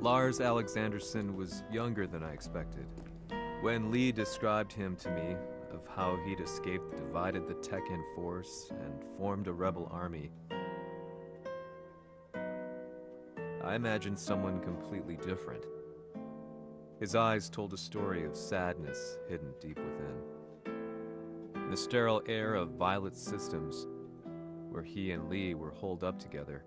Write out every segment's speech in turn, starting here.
Lars Alexanderson was younger than I expected. When Lee described him to me, of how he'd escaped, divided the Tekken force, and formed a rebel army, I imagined someone completely different. His eyes told a story of sadness hidden deep within. In the sterile air of Violet Systems, where he and Lee were holed up together,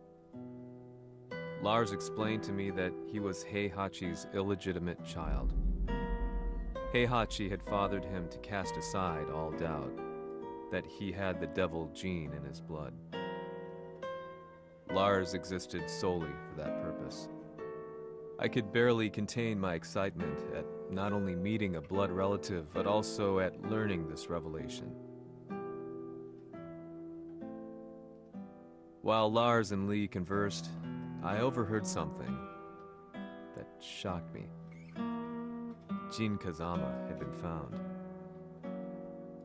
Lars explained to me that he was Heihachi's illegitimate child. Heihachi had fathered him to cast aside all doubt that he had the devil gene in his blood. Lars existed solely for that purpose. I could barely contain my excitement at not only meeting a blood relative, but also at learning this revelation. While Lars and Lee conversed, I overheard something that shocked me. Jin Kazama had been found.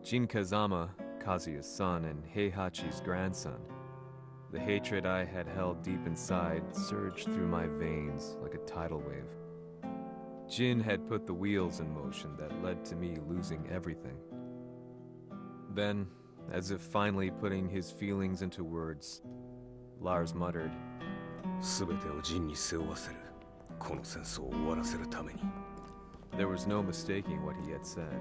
Jin Kazama, Kazuya's son and Heihachi's grandson. The hatred I had held deep inside surged through my veins like a tidal wave. Jin had put the wheels in motion that led to me losing everything. Then, as if finally putting his feelings into words, Lars muttered, There was no mistaking what he had said.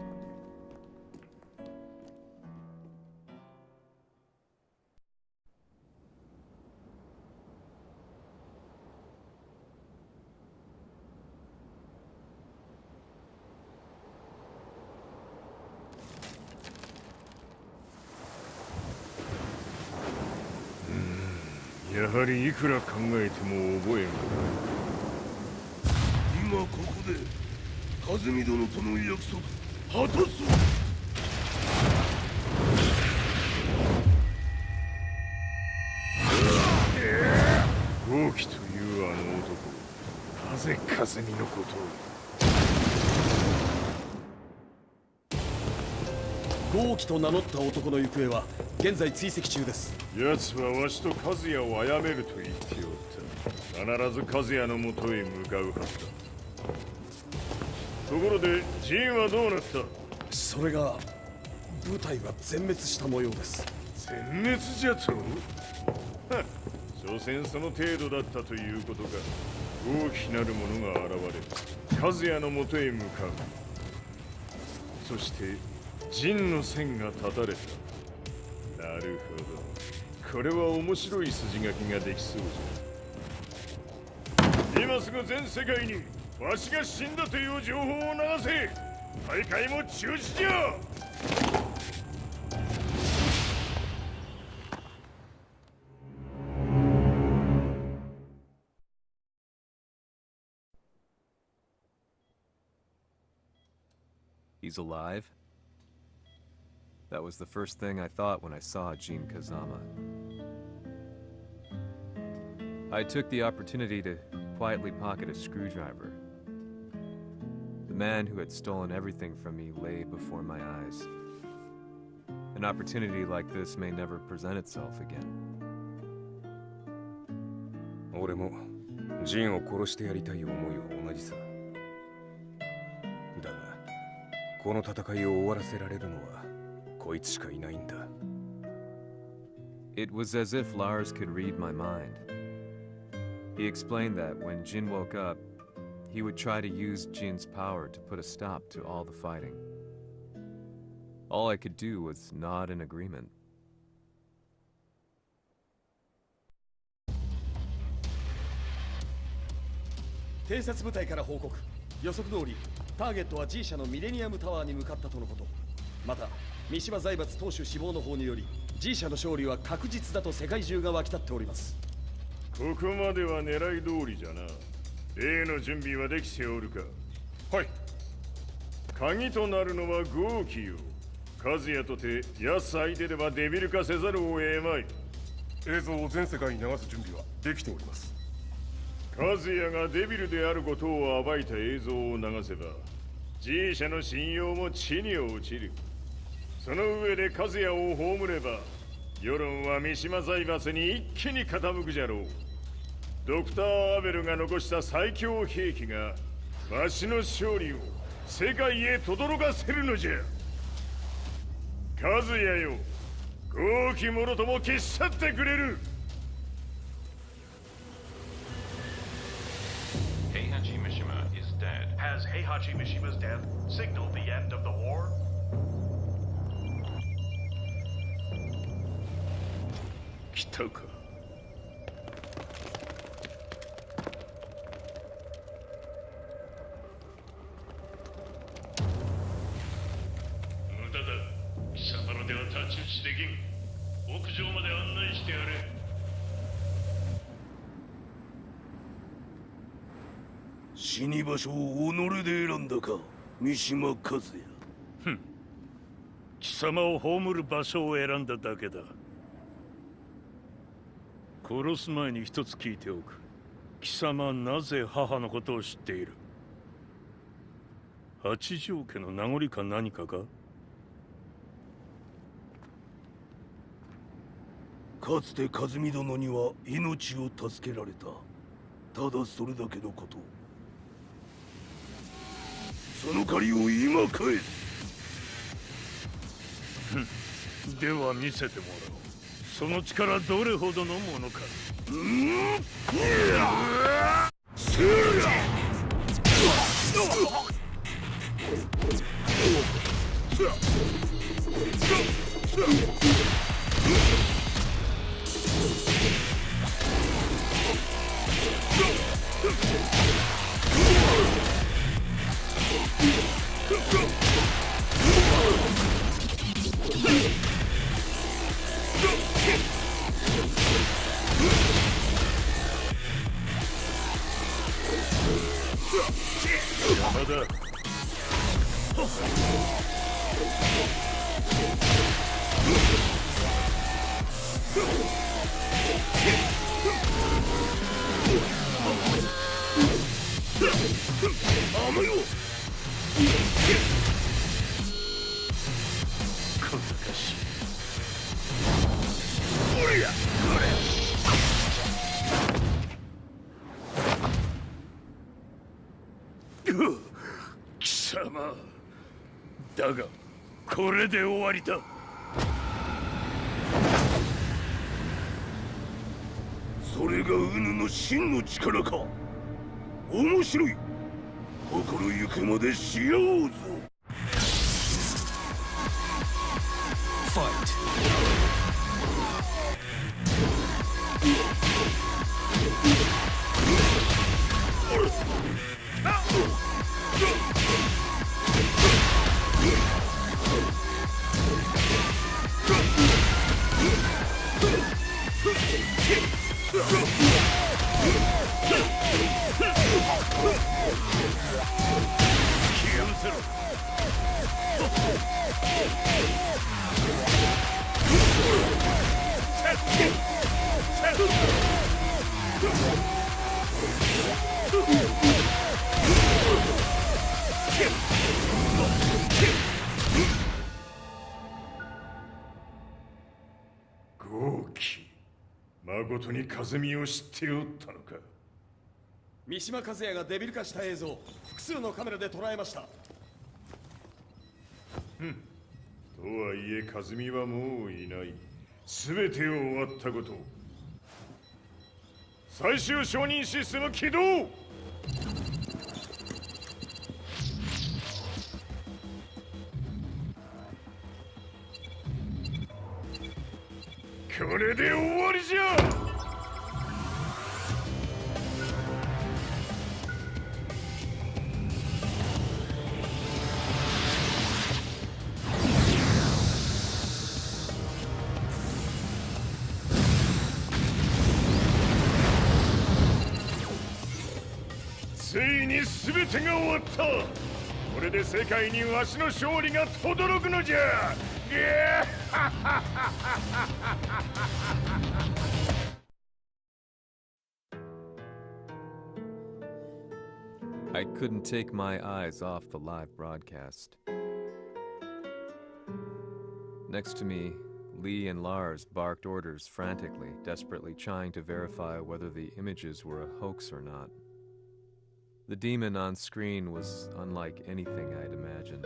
やはりいくら考えても覚えん。今ここで和美殿との約束果たそう。豪輝というあの男、なぜ和美のことを。豪輝と名乗った男の行方は現在追跡中です。奴はわしと和也を殺めると言っておった。必ず和也のもとへ向かうはずだ。ところでジンはどうなった？それが部隊は全滅した模様です。全滅じゃと？所詮その程度だったということか。大きなる者が現れ和也のもとへ向かう。そして陣の線が断たれた。なるほど。これは面白い筋書きができそうじゃ。今すぐ全世界にわしが死んだという情報を流せ。大会も中止じゃ。He's alive? That was the first thing I thought when I saw Jin Kazama. I took the opportunity to quietly pocket a screwdriver. The man who had stolen everything from me lay before my eyes. An opportunity like this may never present itself again. 俺もジンを殺してやりたい思いは同じさ。だが、この戦いを終わらせられるのはこいつしかいないんだ。It was as if Lars could read my mind. He explained that when Jin woke up, he would try to use Jin's power to put a stop to all the fighting. All I could do was nod in agreement. 偵察部隊から報告。予測通り、ターゲットは G 社のミレニアムタワーに向かったとのこと。また、三島財閥当主死亡の方により G 社の勝利は確実だと世界中が沸き立っております。ここまでは狙い通りじゃな。例の準備はできておるか？はい。鍵となるのは豪輝よ。和也とて奴相手ではデビル化せざるを得まい。映像を全世界に流す準備はできております。和也がデビルであることを暴いた映像を流せば G 社の信用も地に落ちる。その上で和也を葬れば世論は三島財閥に一気に傾くじゃろう。ドクター・アベルが残した最強兵器がわしの勝利を世界へ轟かせるのじゃ。和也よ、豪気者とも消し去ってくれる。Heihachi Mishima is dead. Has Heihachi Mishima's death signaled the end of the war? 来たか。無駄だ。貴様らでは太刀打ちできん。屋上まで案内してやれ。死に場所を己で選んだか、三島和也。貴様を葬る場所を選んだだけだ。殺す前に一つ聞いておく。貴様はなぜ母のことを知っている？八条家の名残か何かか？かつて和美殿には命を助けられた。ただそれだけのこと。その借りを今返す。では見せてもらおう。その力どれほどのものか。セリア！まだ甘よ！小賢しい。おりゃ！貴様だがこれで終わりだ。それがウヌの真の力か。面白い。心ゆくまでしようぞ。豪気、誠に風見を知っておったのか。三島和也がデビル化した映像、複数のカメラで捉えました。とはいえ風見はもういない。全てを終わったこと。最終承認システム起動。これで終わりじゃ。ついに全てが終わった。これで世界にわしの勝利が轟くのじゃ。I couldn't take my eyes off the live broadcast. Next to me, Lee and Lars barked orders frantically, desperately trying to verify whether the images were a hoax or not. The demon on screen was unlike anything I'd imagined.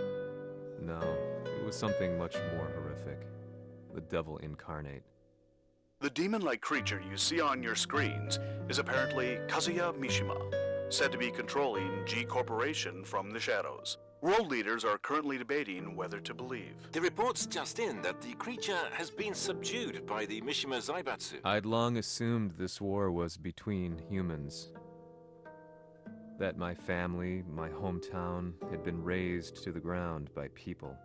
No, it was something much more horrific. The devil incarnate. The demon-like creature you see on your screens is apparently Kazuya Mishima, said to be controlling G Corporation from the shadows. World leaders are currently debating whether to believe. The report's just in that the creature has been subdued by the Mishima Zaibatsu. I'd long assumed this war was between humans. That my family, my hometown, had been razed to the ground by people.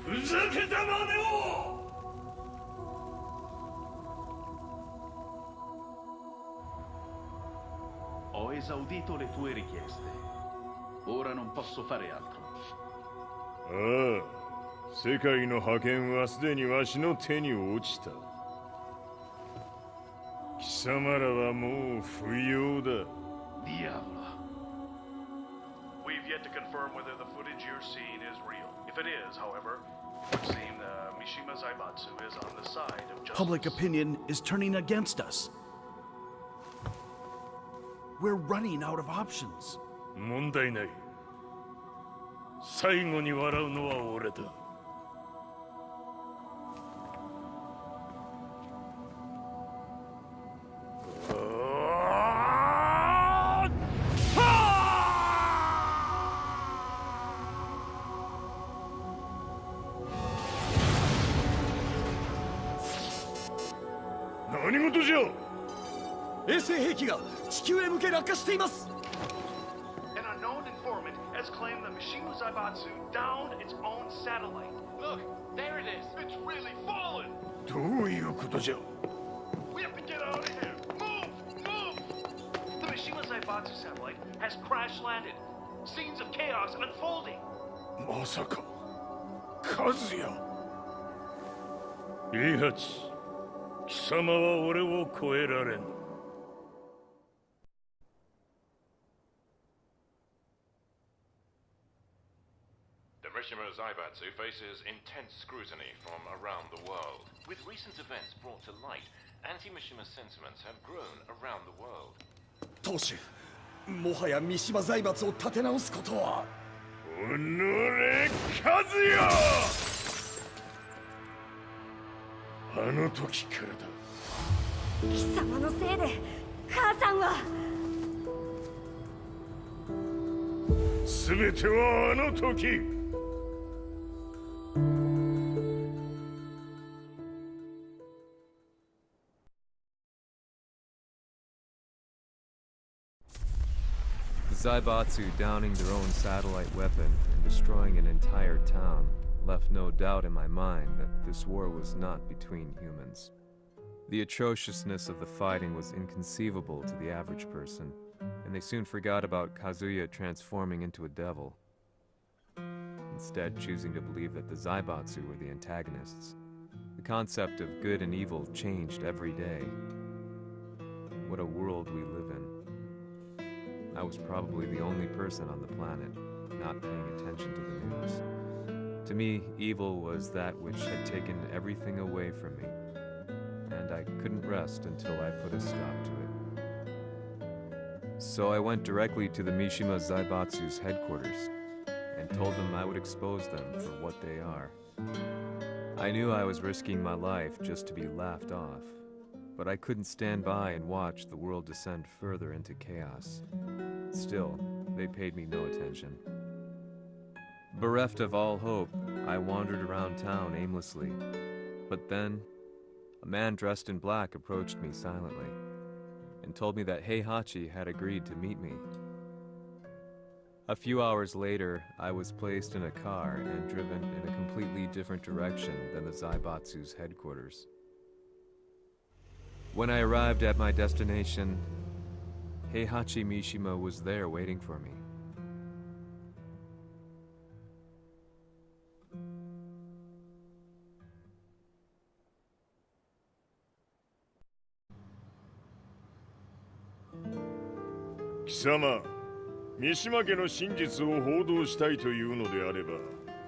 ふざけたまねを Ho esaudito le tue richieste. Ora non posso fare altro. ああ、世界の覇権はすでにわしの手に落ちた。貴様らはもう不要だ。Diavolo. We've yet to confirm whether the footage you're seeing is real. If it is, however, it would seem the Mishima Zaibatsu is on the side of justice. Public opinion is turning against us. We're running out of options. 問題ない。最後に笑うのは俺だ。何事じゃ。衛星兵器が地球へ向け落下しています。 An unknown informant has claimed the Mishima Zaibatsu downed its own satellite. Look, there it is. It's really fallen. どういうことじゃ。 We have to get out of here. Move! Move! The Mishima Zaibatsu satellite has crash landed. Scenes of chaos unfolding. まさか、和也。イハチ、貴様は俺を超えられん。 The Mishima Zaibatsu faces intense scrutiny from around the world. With recent events brought to light, anti-Mishima sentiments have grown around the world. 当主、もはや三島財閥を立て直すことは。おのれ、和也！あの時からだ。貴様のせいで母さんは。全てはあの時。 The Zaibatsu downing their own satellite weapon and destroying an entire town left no doubt in my mind that this war was not between humans. The atrociousness of the fighting was inconceivable to the average person, and they soon forgot about Kazuya transforming into a devil, instead choosing to believe that the Zaibatsu were the antagonists. The concept of good and evil changed every day. What a world we live in. I was probably the only person on the planet not paying attention to the news. To me, evil was that which had taken everything away from me, and I couldn't rest until I put a stop to it. So I went directly to the Mishima Zaibatsu's headquarters and told them I would expose them for what they are. I knew I was risking my life just to be laughed off, but I couldn't stand by and watch the world descend further into chaos. Still, they paid me no attention. Bereft of all hope, I wandered around town aimlessly. But then, a man dressed in black approached me silently and told me that Heihachi had agreed to meet me. A few hours later, I was placed in a car and driven in a completely different direction than the Zaibatsu's headquarters. When I arrived at my destination, Heihachi Mishima was there waiting for me. 三島家の真実を報道したいというのであれば、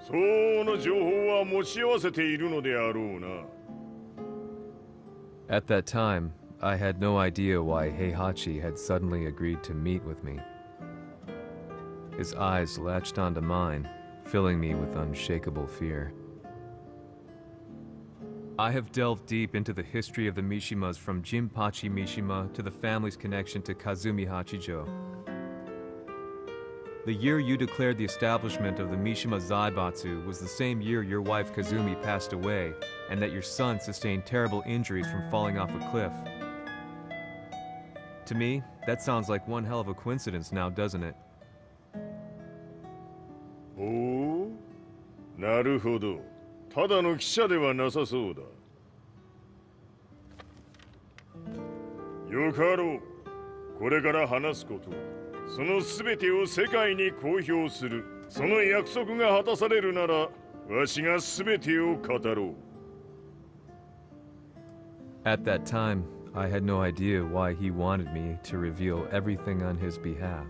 相応の情報は持ち合わせているのであろうな。At that time, I had no idea why Heihachi had suddenly agreed to meet with me. His eyes latched onto mine, filling me with unshakable fear. I have delved deep into the history of the Mishimas from Jinpachi Mishima to the family's connection to Kazumi Hachijo. The year you declared the establishment of the Mishima Zaibatsu was the same year your wife Kazumi passed away, and that your son sustained terrible injuries from falling off a cliff. To me, that sounds like one hell of a coincidence now, doesn't it? おお、なるほど。ただの記者ではなさそうだ。よかろう。これから話すこと、そのすべてを世界に公表する。その約束が果たされるなら、わしがすべてを語ろう。At that time, I had no idea why he wanted me to reveal everything on his behalf.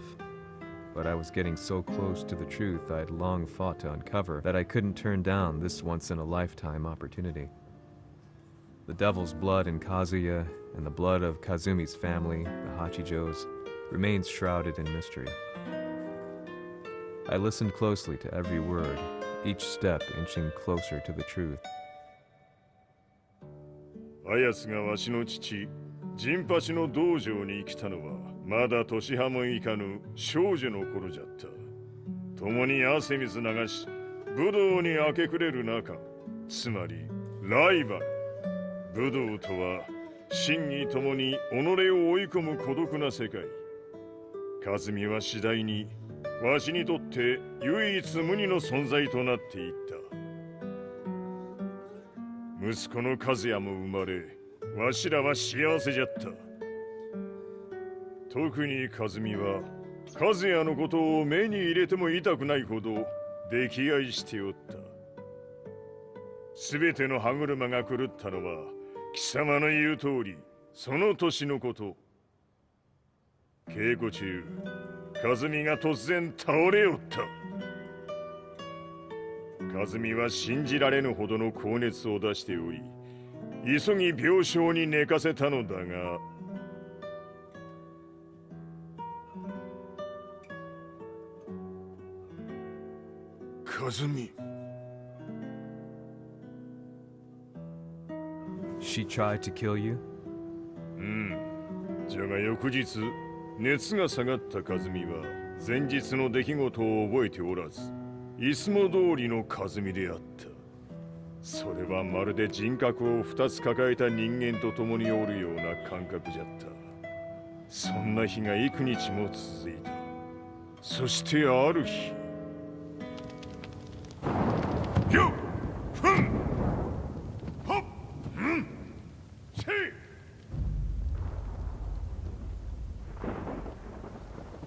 But I was getting so close to the truth I'd long fought to uncover that I couldn't turn down this once-in-a-lifetime opportunity. The devil's blood in Kazuya and the blood of Kazumi's family, the Hachijos, remains shrouded in mystery. I listened closely to every word, each step inching closer to the truth. あやつがわしの父、陣八の道場に来たのは、まだ年端もいかぬ少女の頃じゃった。共に汗水流し、武道に明け暮れる中、つまりライバル。武道とは、真に共に己を追い込む孤独な世界。和美は次第に、わしにとって唯一無二の存在となっていった。息子の和也も生まれ、わしらは幸せじゃった。特に和美は、和也のことを目に入れても痛くないほど溺愛しておった。すべての歯車が狂ったのは、貴様の言う通り、その年のこと。稽古中、和美が突然倒れおった。和美は信じられぬほどの高熱を出しており、急ぎ病床に寝かせたのだが、和美。She tried to kill you? じゃが翌日、熱が下がった和美は、前日の出来事を覚えておらず、いつも通りの和美であった。それはまるで人格を2つ抱えた人間と共におるような感覚じゃった。そんな日が幾日も続いた。そしてある日、よっふんはっうんせい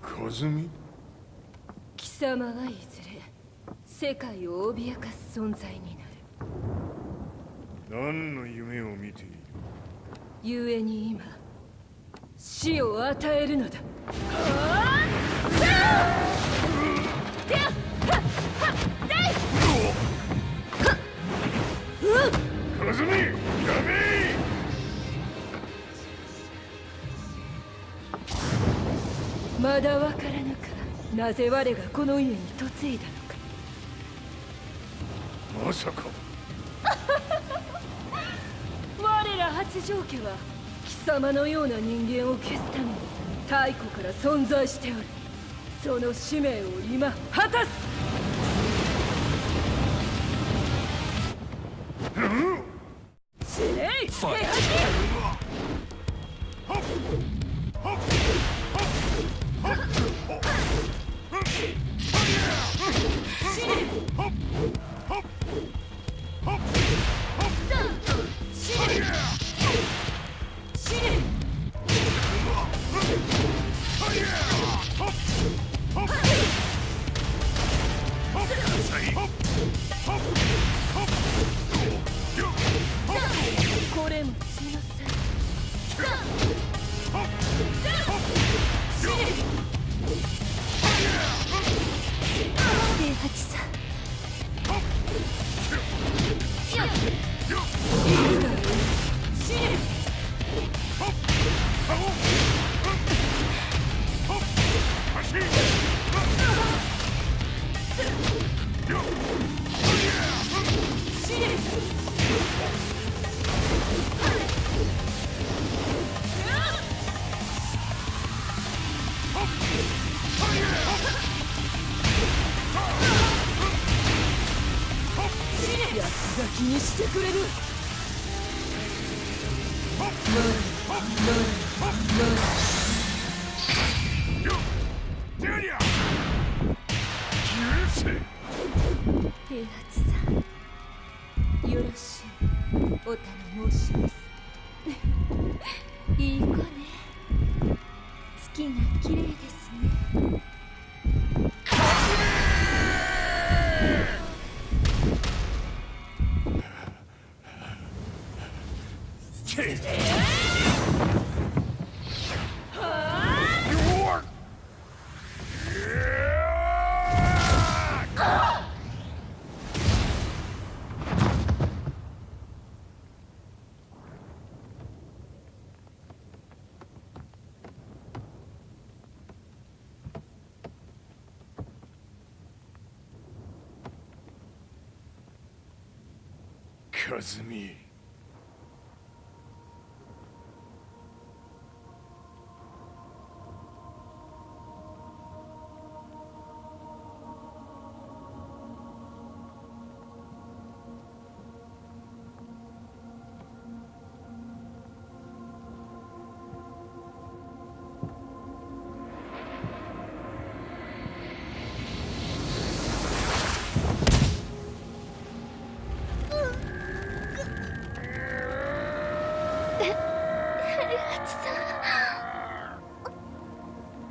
和美。貴様はいずれ世界を脅かす存在になる。何の夢を見ている？故に今死を与えるのだ。和美、やめ！まだわからぬか、なぜ我がこの家に嫁いだのか。まさか。我ら八丈家は貴様のような人間を消すために太古から存在しておる。その使命を今果たす。死ねい、平八！これも血の差。る。平八さん、よろしゅうお頼申します。いい子ね。月が綺麗ですね。和美。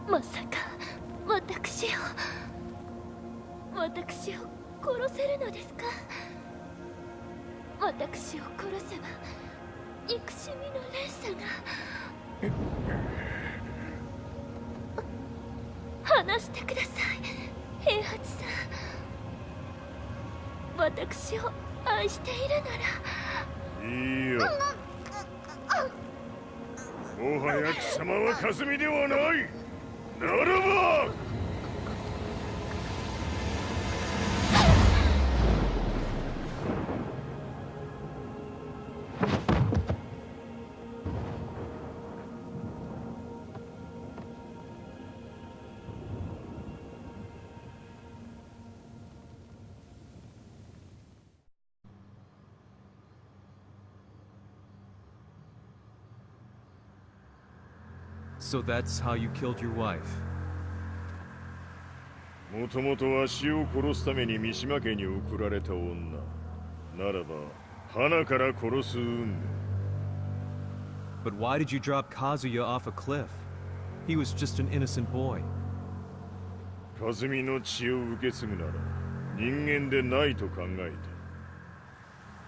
まさか私を殺せるのですか？私を殺せば憎しみの連鎖が。話してください、平八さん。私を愛しているなら。いいよ。もはや貴様は和美ではない。ならばSo that's how you killed your wife. もともとわしを殺すために三島家に送られた女ならば花から殺す運命。 But why did you drop Kazuya off a cliff? He was just an innocent boy. 和美の血を受け継ぐなら人間でないと考え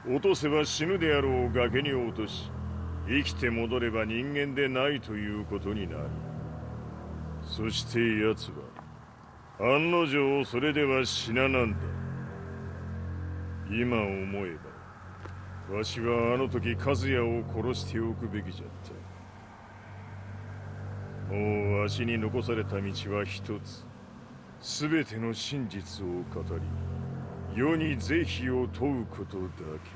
た。落とせば死ぬであろう崖に落とし生きて戻れば人間でないということになる。そして奴は案の定それでは死ななんだ。今思えばわしはあの時和也を殺しておくべきじゃった。もうわしに残された道は一つ。全ての真実を語り世に是非を問うことだけ。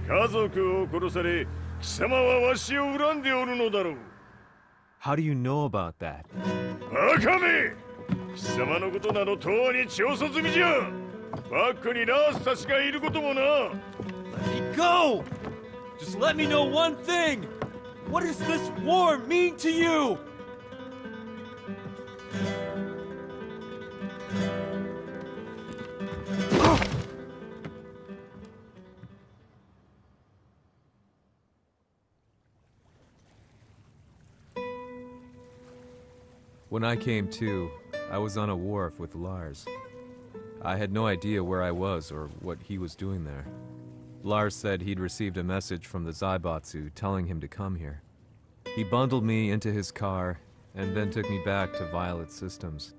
家族を殺され貴様はわしを恨んでおるのだろう。 How do you know about that? バカめ！貴様のことなどとうに調査済みじゃ。バックにナースたちがいることもな。 Let me go! Just let me know one thing! What does this war mean to you? When I came to, I was on a wharf with Lars. I had no idea where I was or what he was doing there. Lars said he'd received a message from the Zaibatsu telling him to come here. He bundled me into his car and then took me back to Violet Systems.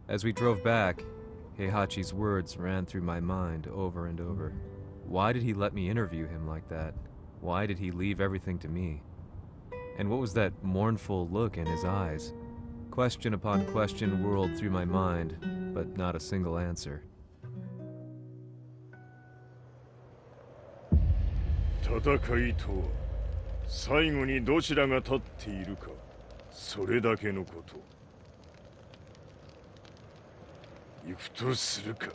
As we drove back, Heihachi's words ran through my mind over and over. Why did he let me interview him like that? Why did he leave everything to me? And what was that mournful look in his eyes? Question upon question whirled through my mind, but not a single answer. 戦いとは最後にどちらが立っているか、それだけのこと。行くとするか。